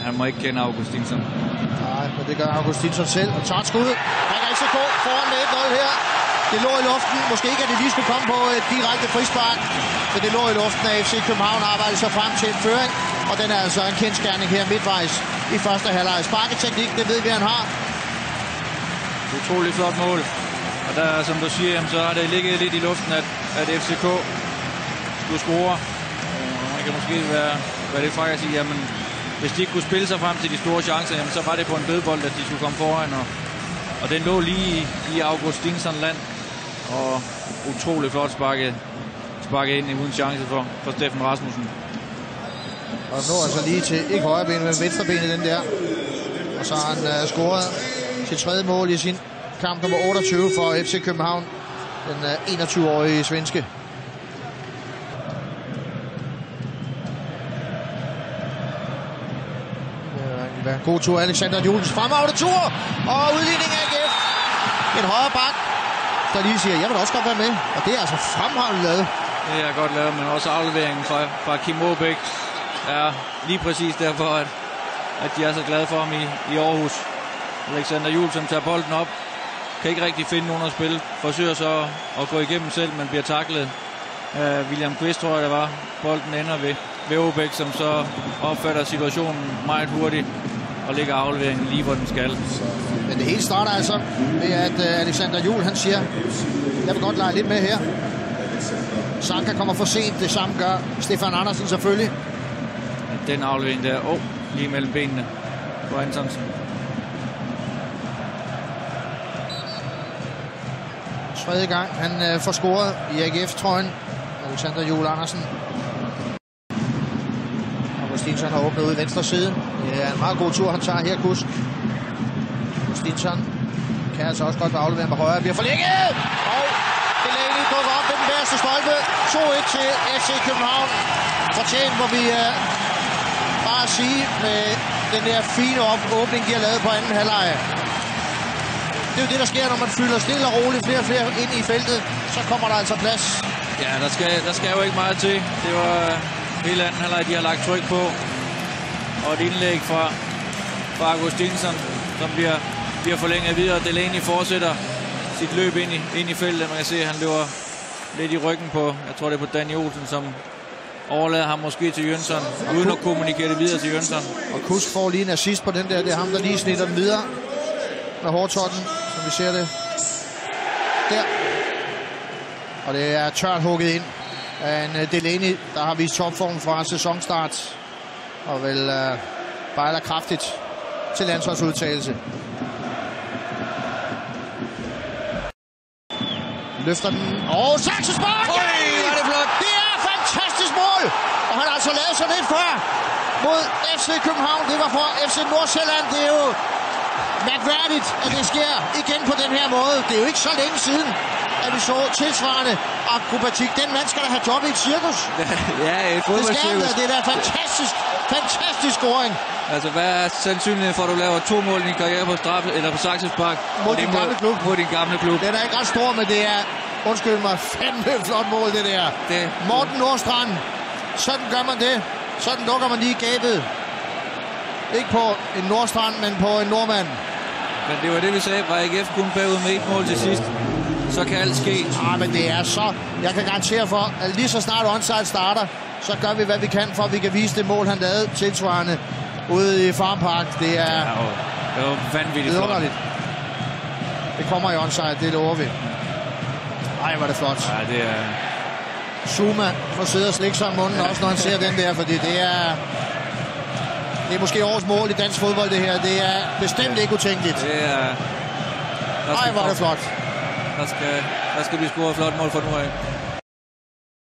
Han må ikke kende Augustinsson. Nej, men det gør Augustinsson selv. Og tager skuddet. Han kan ikke gå foran med 1-0 her. Det lå i luften. Måske ikke, at det lige skulle komme på et direkte frispark. Men det lå i luften af FC København arbejder sig frem til en føring. Og den er altså en kendskærning her midtvejs i første halvleg. Sparketeknik, det ved vi, han har. Utrolig flot mål. Og der, som du siger, så har det ligget lidt i luften, at FCK skulle score. Man kan måske være det fra at sige, jamen, hvis de ikke kunne spille sig frem til de store chancer, jamen, så var det på en dødbold, at de skulle komme foran. Og den lå lige i Augustinsson land. Og utrolig flot sparket ind uden chance for Steffen Rasmussen. Og nu altså lige til, ikke højre ben, men venstre ben i den der. Og så har han scoret sit tredje mål i sin kamp nummer 28 for FC København. Den 21-årige svenske. God tur, Alexander Julens fremragende tur, og udligning af AGF. En højre bak, der lige siger, jeg vil også godt være med, og det er altså fremragende lavet. Det er godt lavet, men også afleveringen fra Kim Aabæk er lige præcis derfor, at de er så glade for ham i Aarhus. Alexander Julsen tager bolden op, kan ikke rigtig finde nogen at spille, forsøger så at gå igennem selv, men bliver taklet. William Kvist, tror jeg det var. Bolden ender ved Aabæk, som så opfatter situationen meget hurtigt og lægger afleveringen lige, hvor den skal. Men det hele starter altså med, at Alexander Juhl, han siger, jeg vil godt lege lidt med her. Sanka kommer for sent, det samme gør Stefan Andersen selvfølgelig. Den aflevering der, lige mellem benene på Antonsen. Tredje gang han får scoret i AGF-trøjen. Alexander Juhl Andersen. Augustinsson har åbnet ud i venstre side. Det er en meget god tur, han tager her, kusk. Augustinsson kan altså også godt aflevere med højre. Bliver forlænget! Og Delaney dukker op med den værste stolpe. 2-1 til FC København. Fortjent, hvor vi bare sige med den der fine åbning, de har lavet på anden halvleg. Det er jo det, der sker, når man fylder stille og roligt flere og flere ind i feltet. Så kommer der altså plads. Ja, der skal jo ikke meget til. Det var hele anden halvleg, de har lagt tryk på. Og et indlæg fra Augustinsson, som bliver forlænget videre. Delaney fortsætter sit løb ind i feltet. Man kan se, at han løber lidt i ryggen på, jeg tror det er på Danny Olsen, som overlader ham måske til Jønsson, uden at kommunikere det videre til Jønsson. Og Kusk får lige en assist på den der. Det er ham, der lige snitter den videre med hårtotten, som vi ser det der. Og det er tørt hugget ind af en Delaney, der har vist topform fra sæsonstart. Og vel bejler kraftigt til landsholdsudtagelse. Løfter den. Og saksespark! Var det flot? Det er et fantastisk mål! Og han har altså lavet sådan lidt før mod FC København. Det var for FC Nordsjælland. Det er jo mærkværdigt, at det sker igen på den her måde. Det er jo ikke så længe siden, at vi så tilsvarende akrobatik. Den mand skal da have job i et cirkus. Ja, et fodboldcirkus. Det er da fantastisk scoring. Altså, hvad er sandsynligheden for, at du laver 2 mål i din karriere på straffe eller på saksespark? Mod din gamle klub. Mod din gamle klub. Den er ikke ret stor, men det er, undskyld mig, fandme flot mål, det der. Morten Nordstrand. Sådan gør man det. Sådan lukker man lige gabet. Ikke på en Nordstrand, men på en nordmand. Men det var det, vi sagde. Var AGF kun bagud med 1 mål til sidst, så kan alt ske. Men det er så... Jeg kan garantere for, at lige så snart onside starter, så gør vi, hvad vi kan, for at vi kan vise det mål, han lavede tilsvarende ude i Farm Park. Det er... Det var vanvittigt flot. Det kommer i onside, det lover vi. Ej, var det flot. Ja, det er... Zuma får sidde og slikke sig om munden også, når han ser den der, fordi det er måske årets mål i dansk fodbold, det her. Det er bestemt ikke utænkeligt. Det er... Ej, var det flot. Der skal blive scoret flot mål for nu af.